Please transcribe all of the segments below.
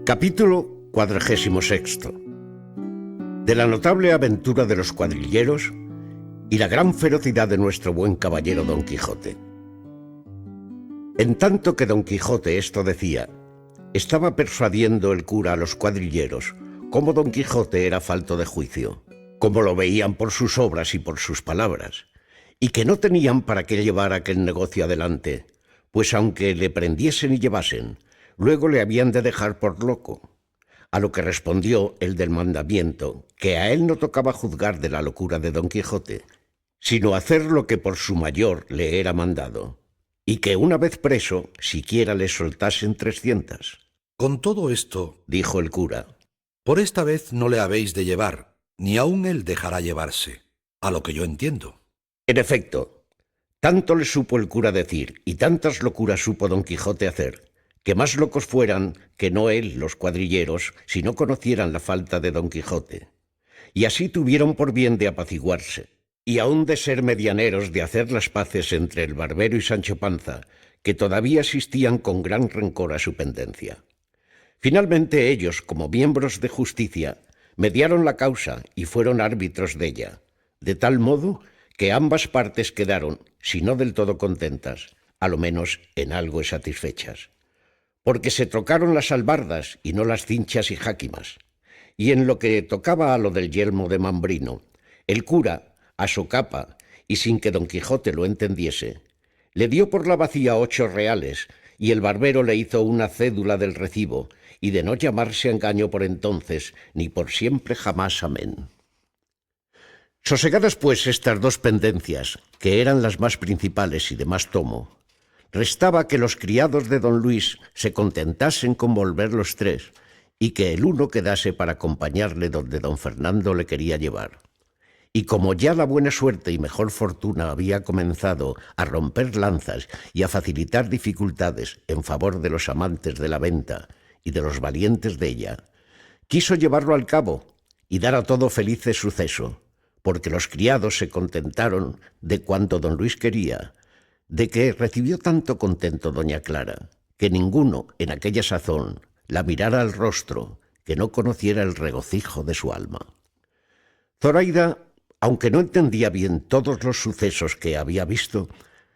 Capítulo 46. De la notable aventura de los cuadrilleros y la gran ferocidad de nuestro buen caballero Don Quijote. En tanto que Don Quijote esto decía, estaba persuadiendo el cura a los cuadrilleros cómo Don Quijote era falto de juicio, cómo lo veían por sus obras y por sus palabras, y que no tenían para qué llevar aquel negocio adelante, pues aunque le prendiesen y llevasen, luego le habían de dejar por loco. A lo que respondió el del mandamiento, que a él no tocaba juzgar de la locura de Don Quijote, sino hacer lo que por su mayor le era mandado, y que una vez preso, siquiera le soltasen 300. Con todo esto, dijo el cura, por esta vez no le habéis de llevar, ni aun él dejará llevarse, a lo que yo entiendo. En efecto, tanto le supo el cura decir, y tantas locuras supo Don Quijote hacer, que más locos fueran que no él los cuadrilleros si no conocieran la falta de Don Quijote. Y así tuvieron por bien de apaciguarse, y aun de ser medianeros de hacer las paces entre el barbero y Sancho Panza, que todavía asistían con gran rencor a su pendencia. Finalmente ellos, como miembros de justicia, mediaron la causa y fueron árbitros de ella, de tal modo que ambas partes quedaron, si no del todo contentas, a lo menos en algo satisfechas. Porque se trocaron las albardas y no las cinchas y jáquimas. Y en lo que tocaba a lo del yelmo de Mambrino, el cura, a socapa, y sin que Don Quijote lo entendiese, le dio por la bacía 8 reales, y el barbero le hizo una cédula del recibo, y de no llamarse a engaño por entonces, ni por siempre jamás amén. Sosegadas pues estas dos pendencias, que eran las más principales y de más tomo, restaba que los criados de don Luis se contentasen con volver los 3 y que el uno quedase para acompañarle donde don Fernando le quería llevar. Y como ya la buena suerte y mejor fortuna había comenzado a romper lanzas y a facilitar dificultades en favor de los amantes de la venta y de los valientes de ella, quiso llevarlo al cabo y dar a todo felice suceso, porque los criados se contentaron de cuanto don Luis quería, de que recibió tanto contento doña Clara, que ninguno en aquella sazón la mirara al rostro que no conociera el regocijo de su alma. Zoraida, aunque no entendía bien todos los sucesos que había visto,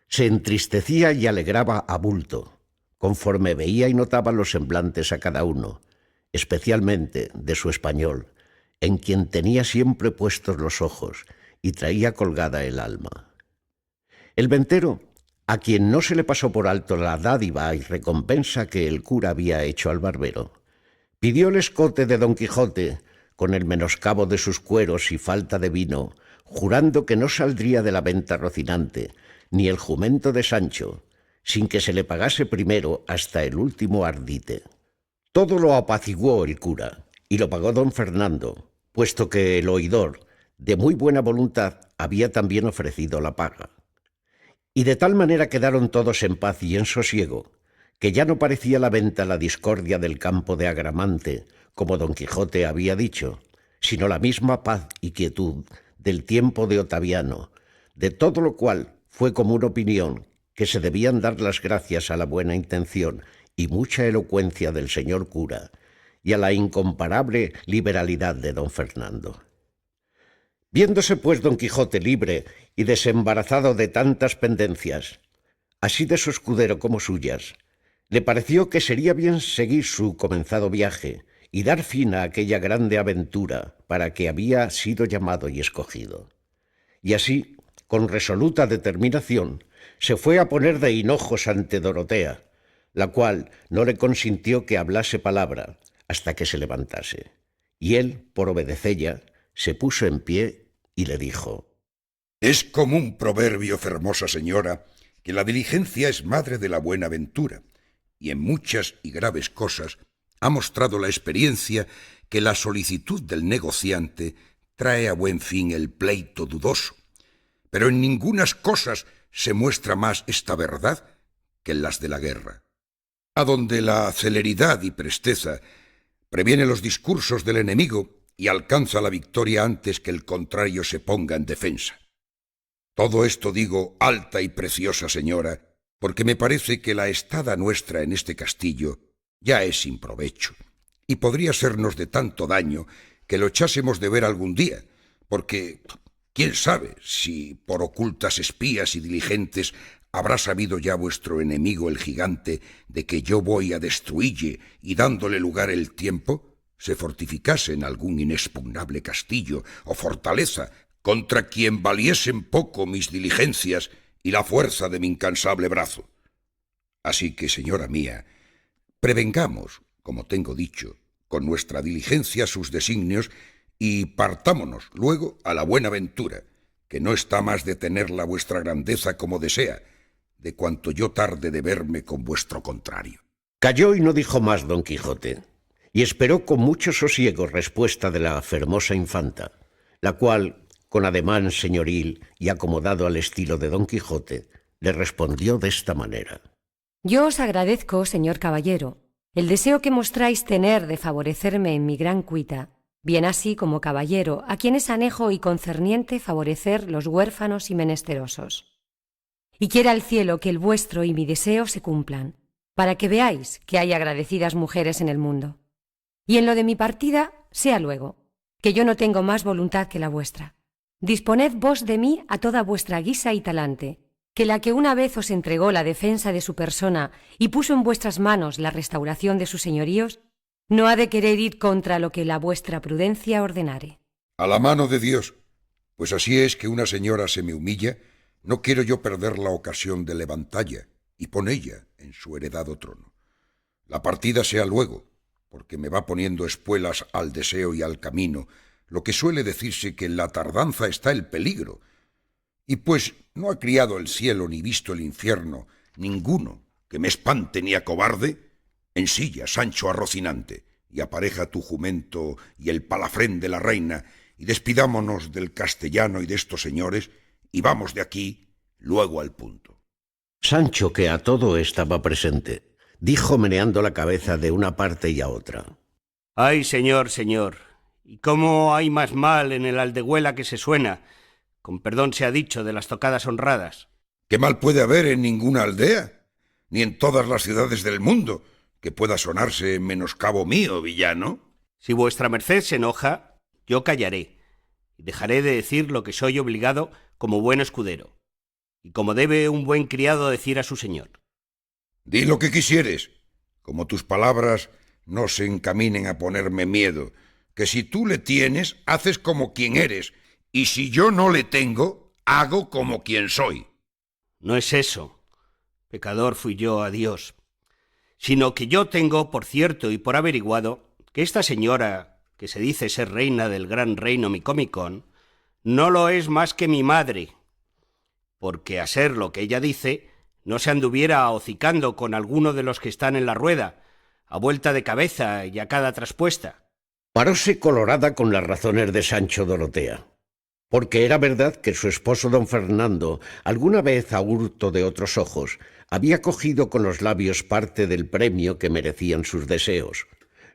se entristecía y alegraba a bulto, conforme veía y notaba los semblantes a cada uno, especialmente de su español, en quien tenía siempre puestos los ojos y traía colgada el alma. El ventero, a quien no se le pasó por alto la dádiva y recompensa que el cura había hecho al barbero, pidió el escote de Don Quijote con el menoscabo de sus cueros y falta de vino, jurando que no saldría de la venta Rocinante ni el jumento de Sancho, sin que se le pagase primero hasta el último ardite. Todo lo apaciguó el cura, y lo pagó don Fernando, puesto que el oidor, de muy buena voluntad, había también ofrecido la paga. Y de tal manera quedaron todos en paz y en sosiego, que ya no parecía la venta la discordia del campo de Agramante, como Don Quijote había dicho, sino la misma paz y quietud del tiempo de Otaviano, de todo lo cual fue común opinión que se debían dar las gracias a la buena intención y mucha elocuencia del señor cura, y a la incomparable liberalidad de don Fernando. Viéndose pues Don Quijote libre y desembarazado de tantas pendencias, así de su escudero como suyas, le pareció que sería bien seguir su comenzado viaje y dar fin a aquella grande aventura para que había sido llamado y escogido. Y así, con resoluta determinación, se fue a poner de hinojos ante Dorotea, la cual no le consintió que hablase palabra hasta que se levantase. Y él, por obedecella, se puso en pie y le dijo: Es común proverbio, fermosa señora, que la diligencia es madre de la buena ventura, y en muchas y graves cosas ha mostrado la experiencia que la solicitud del negociante trae a buen fin el pleito dudoso, pero en ningunas cosas se muestra más esta verdad que en las de la guerra, adonde la celeridad y presteza previene los discursos del enemigo y alcanza la victoria antes que el contrario se ponga en defensa. Todo esto digo, alta y preciosa señora, porque me parece que la estada nuestra en este castillo ya es sin provecho, y podría sernos de tanto daño que lo echásemos de ver algún día, porque quién sabe si por ocultas espías y diligentes habrá sabido ya vuestro enemigo el gigante de que yo voy a destruille y dándole lugar el tiempo, se fortificase en algún inexpugnable castillo o fortaleza contra quien valiesen poco mis diligencias y la fuerza de mi incansable brazo. Así que, señora mía, prevengamos, como tengo dicho, con nuestra diligencia sus designios y partámonos luego a la buena ventura, que no está más de tenerla vuestra grandeza como desea, de cuanto yo tarde de verme con vuestro contrario. Calló y no dijo más don Quijote, y esperó con mucho sosiego respuesta de la fermosa infanta, la cual, con ademán señoril y acomodado al estilo de don Quijote, le respondió de esta manera. Yo os agradezco, señor caballero, el deseo que mostráis tener de favorecerme en mi gran cuita, bien así como caballero, a quien es anejo y concerniente favorecer los huérfanos y menesterosos. Y quiera el cielo que el vuestro y mi deseo se cumplan, para que veáis que hay agradecidas mujeres en el mundo. Y en lo de mi partida, sea luego, que yo no tengo más voluntad que la vuestra. Disponed vos de mí a toda vuestra guisa y talante, que la que una vez os entregó la defensa de su persona y puso en vuestras manos la restauración de sus señoríos, no ha de querer ir contra lo que la vuestra prudencia ordenare. A la mano de Dios, pues así es que una señora se me humilla, no quiero yo perder la ocasión de levantalla y ponella en su heredado trono. La partida sea luego, porque me va poniendo espuelas al deseo y al camino, lo que suele decirse que en la tardanza está el peligro. Y pues no ha criado el cielo ni visto el infierno ninguno que me espante ni acobarde, ensilla, Sancho a Rocinante, y apareja tu jumento y el palafrén de la reina, y despidámonos del castellano y de estos señores, y vamos de aquí luego al punto. Sancho, que a todo estaba presente, dijo meneando la cabeza de una parte y a otra. Ay, señor, señor, y cómo hay más mal en el Aldehuela que se suena, con perdón se ha dicho, de las tocadas honradas. ¿Qué mal puede haber en ninguna aldea, ni en todas las ciudades del mundo, que pueda sonarse en menoscabo mío, villano? Si vuestra merced se enoja, yo callaré, y dejaré de decir lo que soy obligado como buen escudero, y como debe un buen criado decir a su señor. Di lo que quisieres, como tus palabras no se encaminen a ponerme miedo, que si tú le tienes, haces como quien eres, y si yo no le tengo, hago como quien soy. No es eso, pecador fui yo a Dios, sino que yo tengo, por cierto y por averiguado, que esta señora, que se dice ser reina del gran reino Micomicón, no lo es más que mi madre, porque a ser lo que ella dice, no se anduviera hocicando con alguno de los que están en la rueda, a vuelta de cabeza y a cada traspuesta. Paróse colorada con las razones de Sancho Dorotea, porque era verdad que su esposo don Fernando, alguna vez a hurto de otros ojos, había cogido con los labios parte del premio que merecían sus deseos,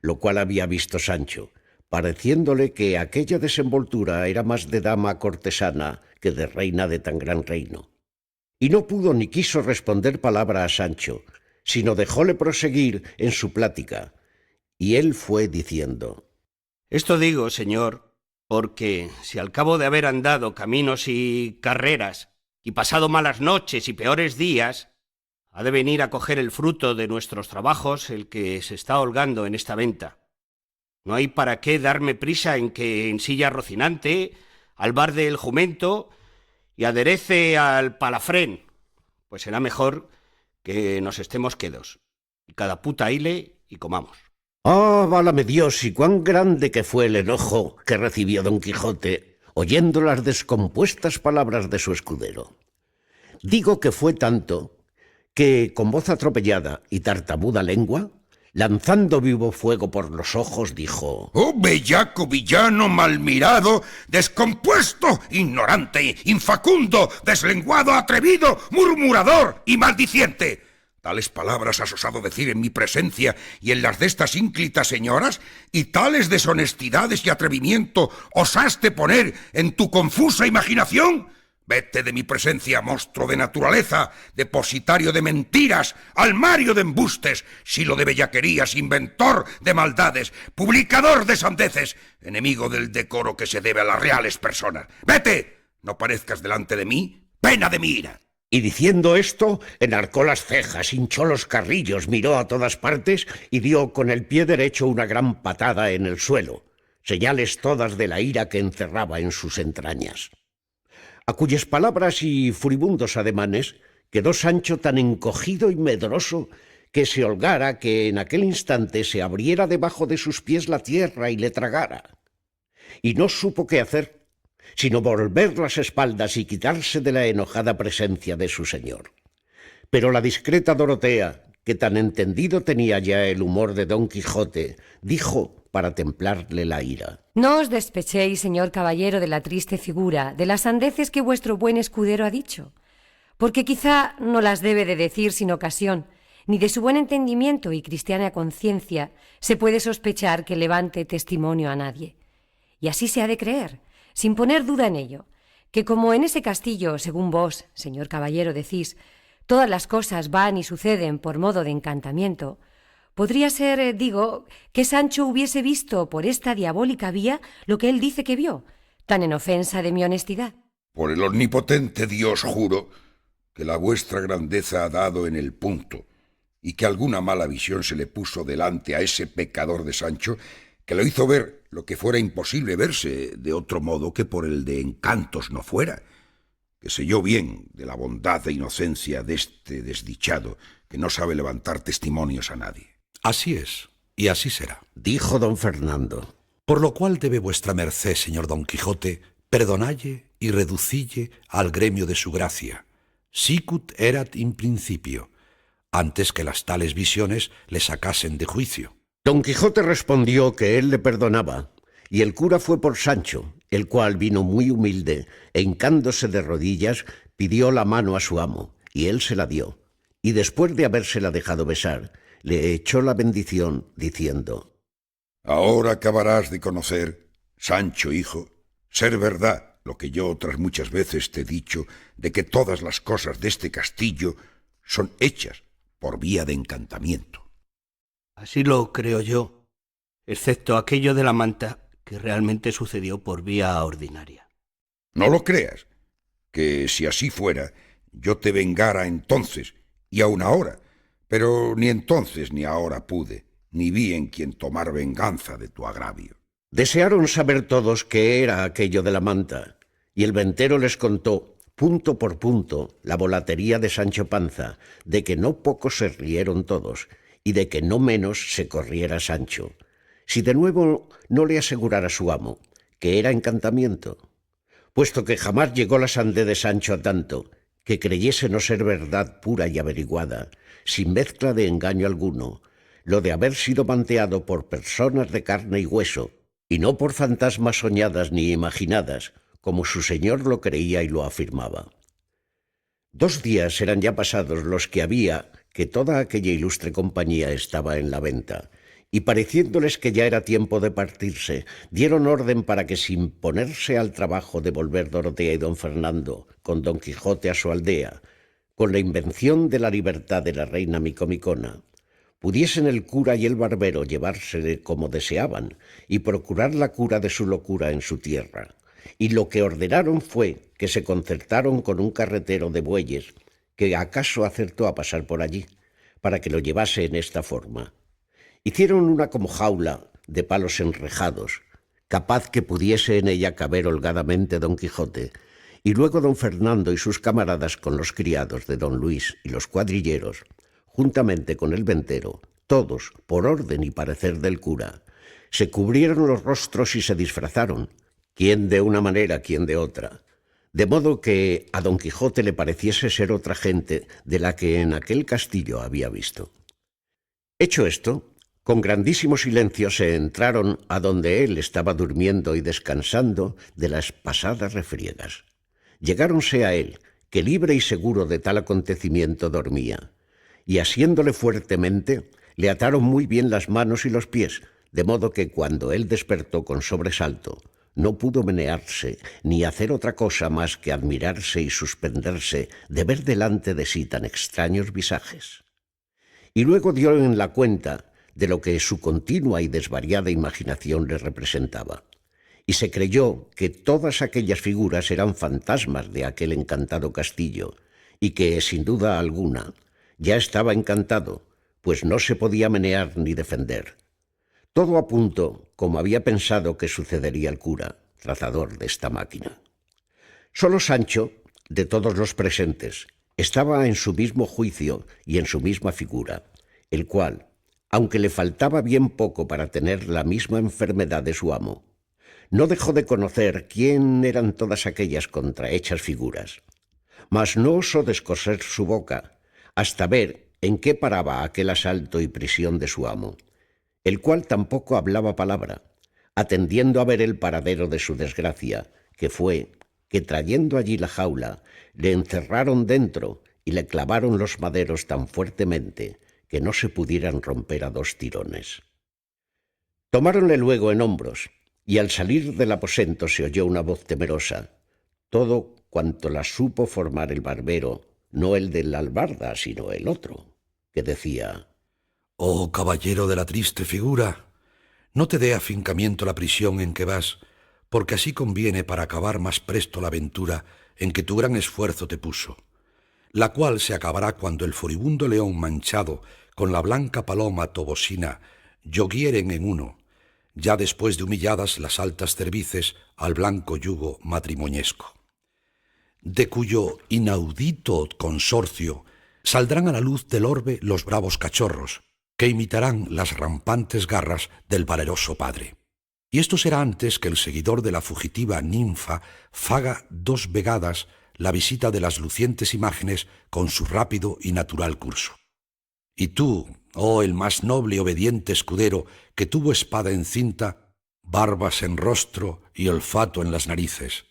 lo cual había visto Sancho, pareciéndole que aquella desenvoltura era más de dama cortesana que de reina de tan gran reino. Y no pudo ni quiso responder palabra a Sancho, sino dejóle proseguir en su plática, y él fue diciendo: Esto digo, señor, porque si al cabo de haber andado caminos y carreras, y pasado malas noches y peores días, ha de venir a coger el fruto de nuestros trabajos el que se está holgando en esta venta. No hay para qué darme prisa en que ensilla a Rocinante, albarde el jumento y aderece al palafrén, pues será mejor que nos estemos quedos, y cada puta hile y comamos. ¡Ah, válame Dios! Y cuán grande que fue el enojo que recibió don Quijote, oyendo las descompuestas palabras de su escudero. Digo que fue tanto que, con voz atropellada y tartamuda lengua, lanzando vivo fuego por los ojos, dijo: ¡Oh, bellaco, villano, mal mirado, descompuesto, ignorante, infacundo, deslenguado, atrevido, murmurador y maldiciente! Tales palabras has osado decir en mi presencia y en las de estas ínclitas señoras, y tales deshonestidades y atrevimiento osaste poner en tu confusa imaginación. Vete de mi presencia, monstruo de naturaleza, depositario de mentiras, almario de embustes, silo de bellaquerías, inventor de maldades, publicador de sandeces, enemigo del decoro que se debe a las reales personas. ¡Vete! No parezcas delante de mí, pena de mi ira. Y diciendo esto, enarcó las cejas, hinchó los carrillos, miró a todas partes y dio con el pie derecho una gran patada en el suelo, señales todas de la ira que encerraba en sus entrañas. A cuyas palabras y furibundos ademanes quedó Sancho tan encogido y medroso que se holgara que en aquel instante se abriera debajo de sus pies la tierra y le tragara. Y no supo qué hacer, sino volver las espaldas y quitarse de la enojada presencia de su señor. Pero la discreta Dorotea, que tan entendido tenía ya el humor de Don Quijote, dijo para templarle la ira: No os despechéis, señor caballero, de la triste figura, de las sandeces que vuestro buen escudero ha dicho, porque quizá no las debe de decir sin ocasión, ni de su buen entendimiento y cristiana conciencia se puede sospechar que levante testimonio a nadie. Y así se ha de creer, sin poner duda en ello, que como en ese castillo, según vos, señor caballero, decís, todas las cosas van y suceden por modo de encantamiento, podría ser, digo, que Sancho hubiese visto por esta diabólica vía lo que él dice que vio, tan en ofensa de mi honestidad. Por el omnipotente Dios juro que la vuestra grandeza ha dado en el punto, y que alguna mala visión se le puso delante a ese pecador de Sancho, que lo hizo ver lo que fuera imposible verse de otro modo que por el de encantos no fuera, que sé yo bien de la bondad e inocencia de este desdichado que no sabe levantar testimonios a nadie. Así es, y así será, dijo don Fernando. Por lo cual debe vuestra merced, señor Don Quijote, perdonalle y reducille al gremio de su gracia, sicut erat in principio, antes que las tales visiones le sacasen de juicio. Don Quijote respondió que él le perdonaba, y el cura fue por Sancho, el cual vino muy humilde, e hincándose de rodillas, pidió la mano a su amo, y él se la dio, y después de habérsela dejado besar, le echó la bendición, diciendo: Ahora acabarás de conocer, Sancho hijo, ser verdad lo que yo otras muchas veces te he dicho, de que todas las cosas de este castillo son hechas por vía de encantamiento. Así lo creo yo, excepto aquello de la manta que realmente sucedió por vía ordinaria. No lo creas, que si así fuera, yo te vengara entonces, y aun ahora, pero ni entonces ni ahora pude, ni vi en quien tomar venganza de tu agravio. Desearon saber todos qué era aquello de la manta, y el ventero les contó, punto por punto, la volatería de Sancho Panza, de que no poco se rieron todos, y de que no menos se corriera Sancho, si de nuevo no le asegurara su amo, que era encantamiento, puesto que jamás llegó la sandez de Sancho a tanto, que creyese no ser verdad pura y averiguada, sin mezcla de engaño alguno, lo de haber sido manteado por personas de carne y hueso, y no por fantasmas soñadas ni imaginadas, como su señor lo creía y lo afirmaba. 2 días eran ya pasados los que había que toda aquella ilustre compañía estaba en la venta, y pareciéndoles que ya era tiempo de partirse, dieron orden para que, sin ponerse al trabajo de volver Dorotea y don Fernando con don Quijote a su aldea, con la invención de la libertad de la reina Micomicona, pudiesen el cura y el barbero llevársele como deseaban y procurar la cura de su locura en su tierra. Y lo que ordenaron fue que se concertaron con un carretero de bueyes que acaso acertó a pasar por allí, para que lo llevase en esta forma. Hicieron una como jaula de palos enrejados, capaz que pudiese en ella caber holgadamente don Quijote, y luego don Fernando y sus camaradas con los criados de don Luis y los cuadrilleros, juntamente con el ventero, todos, por orden y parecer del cura, se cubrieron los rostros y se disfrazaron, quién de una manera, quién de otra, de modo que a don Quijote le pareciese ser otra gente de la que en aquel castillo había visto. Hecho esto, con grandísimo silencio se entraron a donde él estaba durmiendo y descansando de las pasadas refriegas. Llegáronse a él, que libre y seguro de tal acontecimiento dormía, y asiéndole fuertemente, le ataron muy bien las manos y los pies, de modo que cuando él despertó con sobresalto, no pudo menearse ni hacer otra cosa más que admirarse y suspenderse de ver delante de sí tan extraños visajes. Y luego dio en la cuenta de lo que su continua y desvariada imaginación le representaba, y se creyó que todas aquellas figuras eran fantasmas de aquel encantado castillo, y que, sin duda alguna, ya estaba encantado, pues no se podía menear ni defender. Todo a punto, como había pensado que sucedería al cura, trazador de esta máquina. Solo Sancho, de todos los presentes, estaba en su mismo juicio y en su misma figura, el cual, aunque le faltaba bien poco para tener la misma enfermedad de su amo, no dejó de conocer quién eran todas aquellas contrahechas figuras, mas no osó descoser su boca hasta ver en qué paraba aquel asalto y prisión de su amo, el cual tampoco hablaba palabra, atendiendo a ver el paradero de su desgracia, que fue que, trayendo allí la jaula, le encerraron dentro y le clavaron los maderos tan fuertemente que no se pudieran romper a 2 tirones. Tomáronle luego en hombros, y al salir del aposento se oyó una voz temerosa, todo cuanto la supo formar el barbero, no el de la albarda, sino el otro, que decía: «Oh, caballero de la triste figura, no te dé afincamiento la prisión en que vas, porque así conviene para acabar más presto la aventura en que tu gran esfuerzo te puso, la cual se acabará cuando el furibundo león manchado con la blanca paloma tobosina yoguieren en uno, ya después de humilladas las altas cervices al blanco yugo matrimoñesco, de cuyo inaudito consorcio saldrán a la luz del orbe los bravos cachorros, que imitarán las rampantes garras del valeroso padre. Y esto será antes que el seguidor de la fugitiva ninfa faga 2 vegadas la visita de las lucientes imágenes con su rápido y natural curso. Y tú, oh el más noble y obediente escudero, que tuvo espada en cinta, barbas en rostro y olfato en las narices,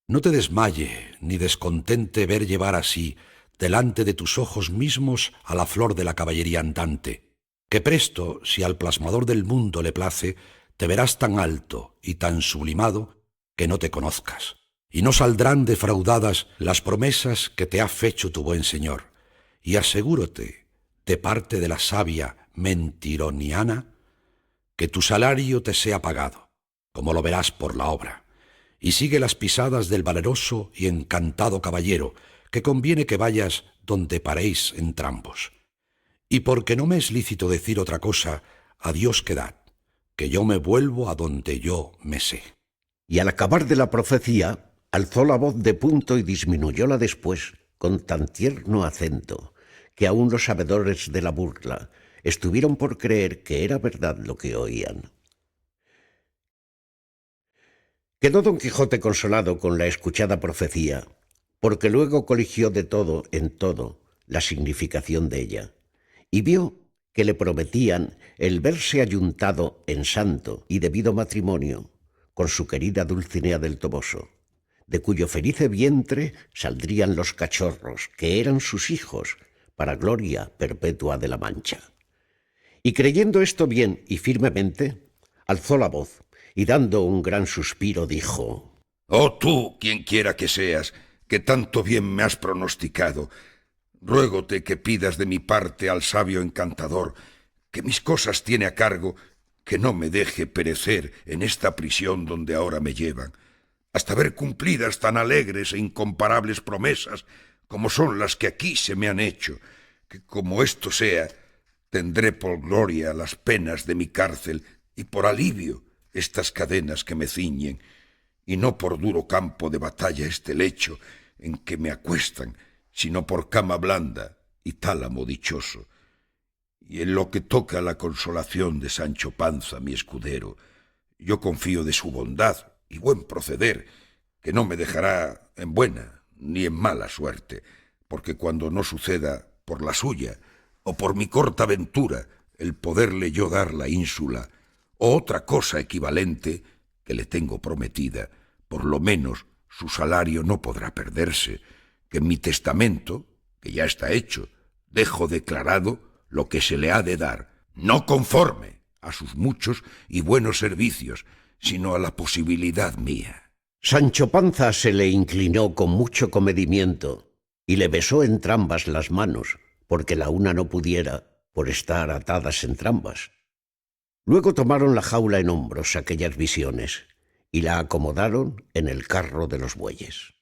no te desmaye ni descontente ver llevar así delante de tus ojos mismos a la flor de la caballería andante, que presto, si al plasmador del mundo le place, te verás tan alto y tan sublimado que no te conozcas, y no saldrán defraudadas las promesas que te ha fecho tu buen señor, y asegúrote, de parte de la sabia mentironiana, que tu salario te sea pagado, como lo verás por la obra, y sigue las pisadas del valeroso y encantado caballero, que conviene que vayas donde paréis entrambos. Y porque no me es lícito decir otra cosa, adiós quedad, que yo me vuelvo a donde yo me sé». Y al acabar de la profecía, alzó la voz de punto y disminuyóla después con tan tierno acento, que aun los sabedores de la burla estuvieron por creer que era verdad lo que oían. Quedó Don Quijote consolado con la escuchada profecía, porque luego coligió de todo en todo la significación de ella, y vio que le prometían el verse ayuntado en santo y debido matrimonio con su querida Dulcinea del Toboso, de cuyo felice vientre saldrían los cachorros, que eran sus hijos, para gloria perpetua de la Mancha. Y creyendo esto bien y firmemente, alzó la voz, y dando un gran suspiro dijo: «Oh tú, quien quiera que seas, que tanto bien me has pronosticado, ruégote que pidas de mi parte al sabio encantador, que mis cosas tiene a cargo, que no me deje perecer en esta prisión donde ahora me llevan, hasta ver cumplidas tan alegres e incomparables promesas como son las que aquí se me han hecho, que como esto sea, tendré por gloria las penas de mi cárcel y por alivio estas cadenas que me ciñen, y no por duro campo de batalla este lecho en que me acuestan, sino por cama blanda y tálamo dichoso. Y en lo que toca a la consolación de Sancho Panza, mi escudero, yo confío de su bondad y buen proceder, que no me dejará en buena ni en mala suerte, porque cuando no suceda por la suya o por mi corta ventura el poderle yo dar la ínsula o otra cosa equivalente que le tengo prometida, por lo menos su salario no podrá perderse, que en mi testamento, que ya está hecho, dejo declarado lo que se le ha de dar, no conforme a sus muchos y buenos servicios, sino a la posibilidad mía. Sancho Panza se le inclinó con mucho comedimiento y le besó entrambas las manos, porque la una no pudiera por estar atadas entrambas. Luego tomaron la jaula en hombros aquellas visiones y la acomodaron en el carro de los bueyes.